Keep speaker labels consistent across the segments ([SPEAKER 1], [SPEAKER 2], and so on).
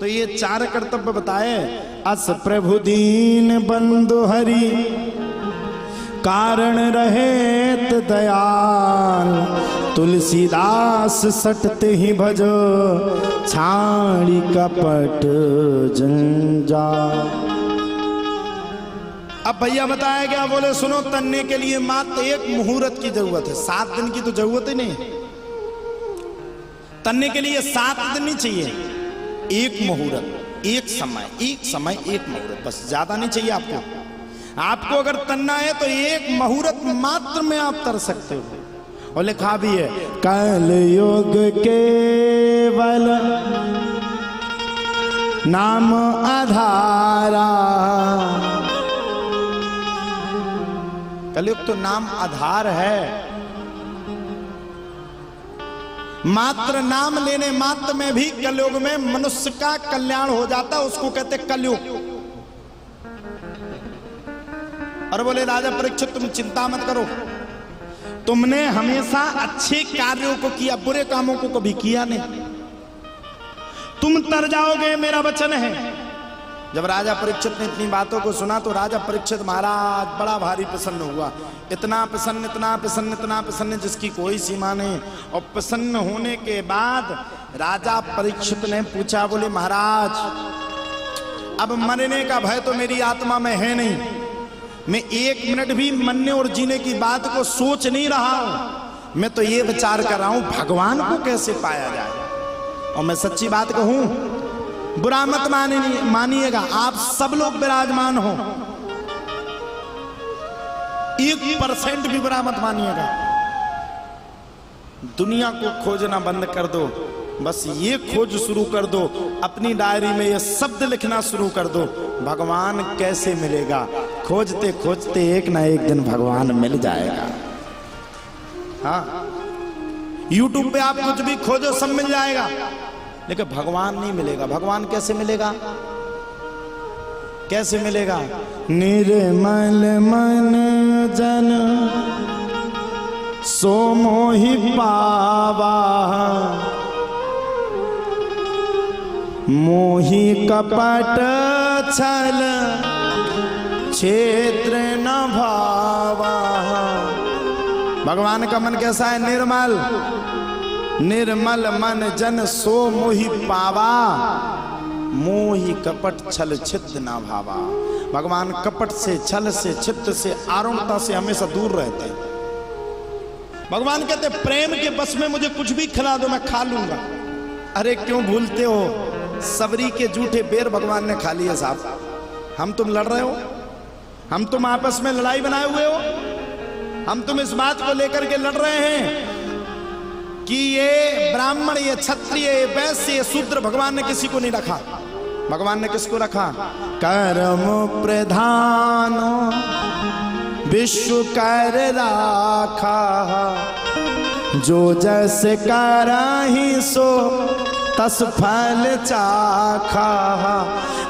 [SPEAKER 1] तो ये 4 कर्तव्य बताए। अस प्रभु दीन बंधु हरि कारण रहेत दयाल, तुलसीदास सटते ही भजो छाड़ी कपट जंजाल। अब भैया बताया गया, बोले सुनो, तनने के लिए मात्र 1 मुहूर्त की जरूरत है। 7 दिन की तो जरूरत ही नहीं। तनने के लिए 7 दिन नहीं चाहिए, 1 मुहूर्त, 1 समय, 1 मुहूर्त, बस ज्यादा नहीं चाहिए आपको। आपको अगर तनना है तो 1 मुहूर्त मात्र में आप तर सकते हो। और लिखा भी है, कल युग केवल नाम आधारा। कलयुग तो नाम आधार है। मात्र नाम लेने मात्र में भी कलयुग में मनुष्य का कल्याण हो जाता, उसको कहते कलयुग। और बोले राजा परीक्षित तुम चिंता मत करो, तुमने हमेशा अच्छे कार्यों को किया, बुरे कामों को कभी किया नहीं, तुम तर जाओगे, मेरा वचन है। जब राजा परीक्षित ने इतनी बातों को सुना तो राजा परीक्षित महाराज बड़ा भारी प्रसन्न हुआ। इतना प्रसन्न, इतना प्रसन्न, इतना प्रसन्न जिसकी कोई सीमा नहीं। और प्रसन्न होने के बाद राजा परीक्षित ने पूछा, बोले महाराज अब मरने का भय तो मेरी आत्मा में है नहीं, मैं 1 मिनट भी मरने और जीने की बात को सोच नहीं रहा हूं। मैं तो ये विचार कर रहा हूं भगवान को कैसे पाया जाए। और मैं सच्ची बात कहूं, बुरा मत मानिएगा, आप सब लोग विराजमान हो, 1% भी बुरा मत मानिएगा। दुनिया को खोजना बंद कर दो, बस ये खोज शुरू कर दो, अपनी डायरी में ये शब्द लिखना शुरू कर दो, भगवान कैसे मिलेगा। खोजते खोजते एक ना एक दिन भगवान मिल जाएगा। हाँ, YouTube पे आप कुछ भी खोजो सब मिल जाएगा, लेकिन भगवान नहीं मिलेगा। भगवान कैसे मिलेगा? कैसे मिलेगा? निर्मल मन जन सो मोहि पावा, मोहि कपट छल क्षेत्र न भावा। भगवान का मन कैसा है? निर्मल। निर्मल मन जन सो मोहि पावा, मोहि कपट छल छिद्र ना भावा। भगवान कपट से, छल से, छिद्र से, आरुणता से हमेशा दूर रहते हैं। भगवान कहते प्रेम के बस में मुझे कुछ भी खिला दो मैं खा लूंगा। अरे क्यों भूलते हो, सबरी के जूठे बेर भगवान ने खा लिए साहब। हम तुम लड़ रहे हो, हम तुम आपस में लड़ाई बनाए हुए हो, हम तुम इस बात को लेकर के लड़ रहे हैं कि ये ब्राह्मण, ये क्षत्रिय, ये वैश्य, ये शूद्र। भगवान ने किसी को नहीं रखा। भगवान ने किसको रखा? कर्म प्रधान विश्व कर राखा, जो जैसे करहि सो तस फल चाखा।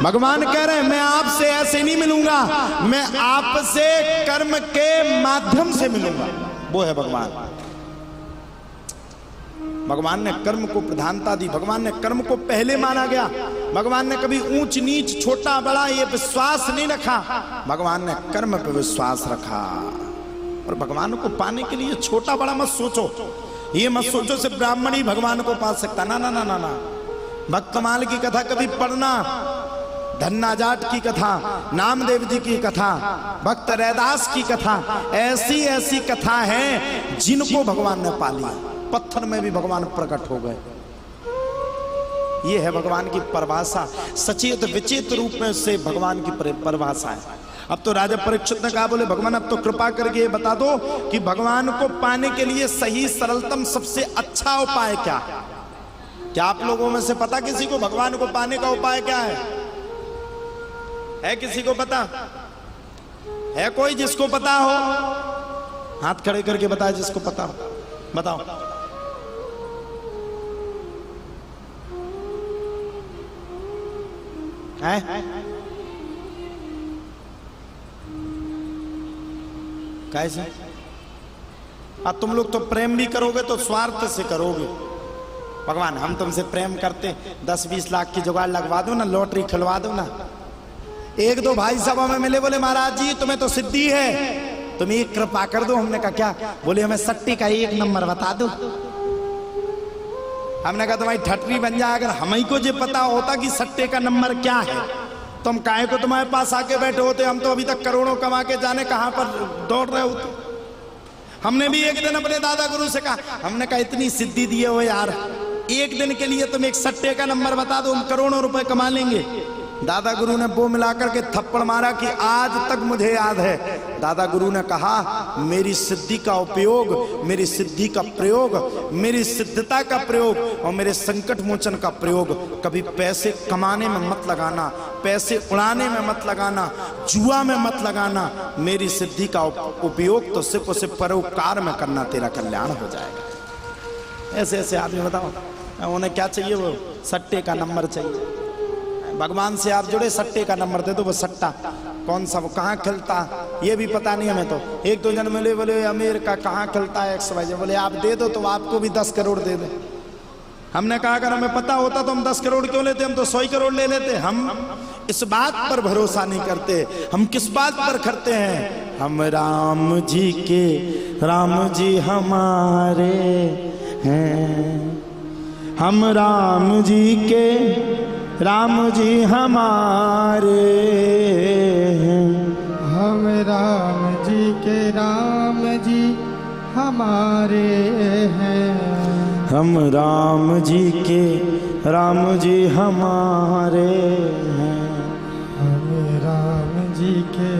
[SPEAKER 1] भगवान कह रहे हैं मैं आपसे ऐसे नहीं मिलूंगा, मैं आपसे कर्म के माध्यम से मिलूंगा। वो है भगवान। भगवान ने कर्म को प्रधानता दी, भगवान ने कर्म को पहले माना गया। भगवान ने कभी ऊंच नीच, छोटा बड़ा ये विश्वास नहीं रखा, भगवान ने कर्म पर विश्वास रखा। और भगवान को पाने के लिए छोटा बड़ा मत सोचो, ये मत सोचो सिर्फ ब्राह्मण ही भगवान को पा सकता। ना ना ना ना ना। भक्त कमाल की कथा कभी पढ़ना, धन्ना जाट की कथा, नामदेव जी की कथा, भक्त रैदास की कथा, ऐसी ऐसी कथा है जिनको भगवान ने पा लिया। पत्थर में भी भगवान प्रकट हो गए। ये है भगवान की परिभाषा, सचेत विचेत रूप में से भगवान की परिभाषा है। अब तो राजा परीक्षित ने कहा, बोले भगवान अब तो कृपा करके ये बता दो कि भगवान को पाने के लिए सही सरलतम सबसे अच्छा उपाय क्या है। क्या आप लोगों में से पता किसी को भगवान को पाने का उपाय क्या है किसी को पता है? कोई जिसको पता हो हाथ खड़े करके बताए, जिसको पता हो बताओ। है? कैसे? तुम लोग तो प्रेम भी करोगे तो स्वार्थ से करोगे। भगवान हम तुमसे प्रेम करते, 10-20 लाख की जुगाड़ लगवा दो ना, लॉटरी खिलवा दो ना। एक दो भाई साहब हमें मिले, बोले महाराज जी तुम्हें तो सिद्धि है, तुम एक कृपा कर दो। हमने कहा क्या? बोले हमें सट्टी का 1 नंबर बता दो। हमने कहा तुम्हारी ठटरी बन जाए। अगर हमें को जो पता होता कि सट्टे का नंबर क्या है, तुम काहे को तुम्हारे पास आके बैठे होते? हम तो अभी तक करोड़ों कमा के जाने कहां पर दौड़ रहे होते। हमने भी एक दिन अपने दादा गुरु से कहा, हमने कहा इतनी सिद्धि दिए हो यार, एक दिन के लिए तुम एक सट्टे का नंबर बता दो, हम करोड़ों रुपए कमा लेंगे। दादा गुरु ने वो मिलाकर के थप्पड़ मारा कि आज तक मुझे याद है। दादा गुरु ने कहा मेरी सिद्धि का उपयोग, मेरी सिद्धि का प्रयोग, मेरी सिद्धता का प्रयोग और मेरे संकट मोचन का प्रयोग कभी पैसे कमाने में मत लगाना, पैसे उड़ाने में मत लगाना, जुआ में मत लगाना। मेरी सिद्धि का उपयोग तो सिर्फ और सिर्फ परोपकार में करना, तेरा कल्याण हो जाएगा। ऐसे ऐसे आदमी बताओ उन्हें क्या चाहिए? वो सट्टे का नंबर चाहिए। भगवान से आप जुड़े, सट्टे का नंबर दे दो। वो सट्टा कौन सा, वो कहाँ खेलता, ये भी पता नहीं हमें। तो एक दो जन मिले, बोले अमेरिका कहाँ खेलता है XYZ, बोले आप दे दो तो आपको भी 10 करोड़ दे दे। हमने कहा अगर हमें पता होता तो हम 10 करोड़ क्यों लेते, हम तो 100 करोड़ ले लेते। हम इस बात पर भरोसा नहीं करते, हम किस बात पर करते हैं? हम राम जी के, राम जी हमारे हैं, हम राम जी के, राम जी हमारे हैं,
[SPEAKER 2] हम राम जी के, राम जी हमारे हैं,
[SPEAKER 1] हम राम जी के, राम जी हमारे हैं,
[SPEAKER 2] हम राम जी के,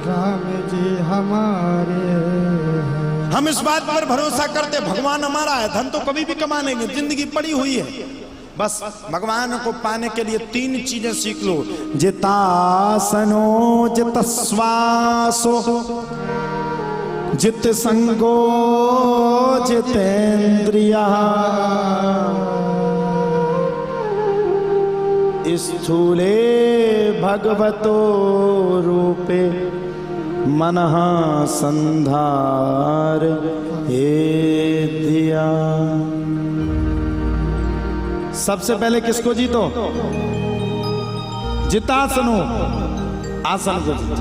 [SPEAKER 2] राम जी हमारे हैं।
[SPEAKER 1] हम इस बात पर भरोसा करते भगवान हमारा है, धन तो कभी भी कमा लेंगे, जिंदगी पड़ी हुई है। बस भगवान को पाने के लिए 3 चीजें सीख लो। जितासनो जित श्वासो जित संगो जितेंद्रिया स्थूले भगवतो रूपे मनः संधार हेद्या। सबसे पहले किसको जीतो? जितासनो, आसन को जीतो।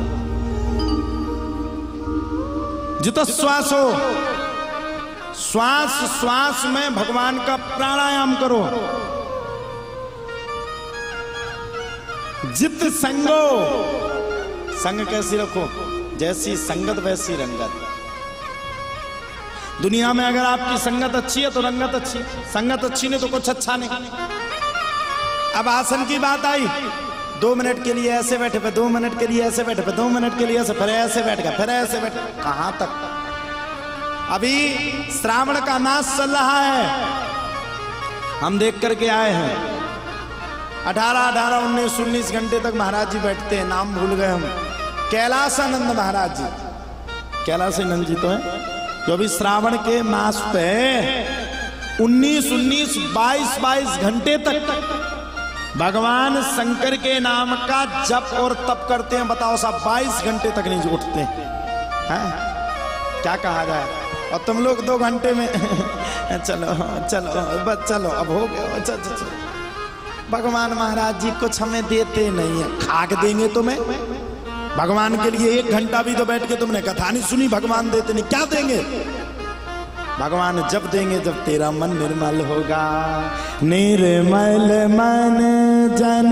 [SPEAKER 1] जित श्वासो, श्वास श्वास में भगवान का प्राणायाम करो। जित संगो, संग कैसी रखो? जैसी संगत वैसी रंगत। दुनिया में अगर आपकी संगत अच्छी है तो रंगत अच्छी, संगत अच्छी नहीं तो कुछ अच्छा नहीं। अब आसन की बात आई, 2 मिनट के लिए ऐसे बैठे पे, 2 मिनट के लिए ऐसे बैठे पे, 2 मिनट के लिए ऐसे, फिर ऐसे बैठ गए, फिर ऐसे बैठ, कहां तक? अभी श्रावण का मास चल रहा है, हम देख करके आए हैं 18, 19 घंटे तक महाराज जी बैठते हैं। नाम भूल गए हम, कैलासानंद महाराज जी। कैलासानंद जी तो है जो अभी श्रावण के मास पे 19, 22 घंटे तक भगवान शंकर के नाम का जप और तप करते हैं। बताओ साहब, 22 घंटे तक नहीं उठते हैं, क्या कहा जाए? और तुम लोग 2 घंटे में चलो चलो बस चलो, अब हो गया। चलो भगवान महाराज जी कुछ हमें देते नहीं है, खाक देंगे तुम्हें। भगवान के लिए 1 घंटा भी तो बैठ के तुमने कथा नहीं सुनी, भगवान देते नहीं, क्या देंगे? भगवान जब देंगे जब तेरा मन निर्मल होगा। निर्मल मन जन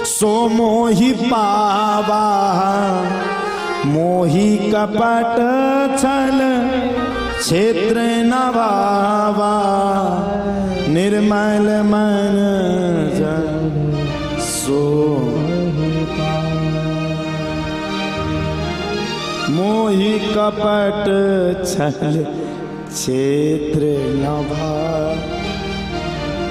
[SPEAKER 1] सो मोहि पावा, मोहि कपट छल क्षेत्र नवावा। निर्मल मन जन सो मोहि कपट छल क्षेत्र नभा।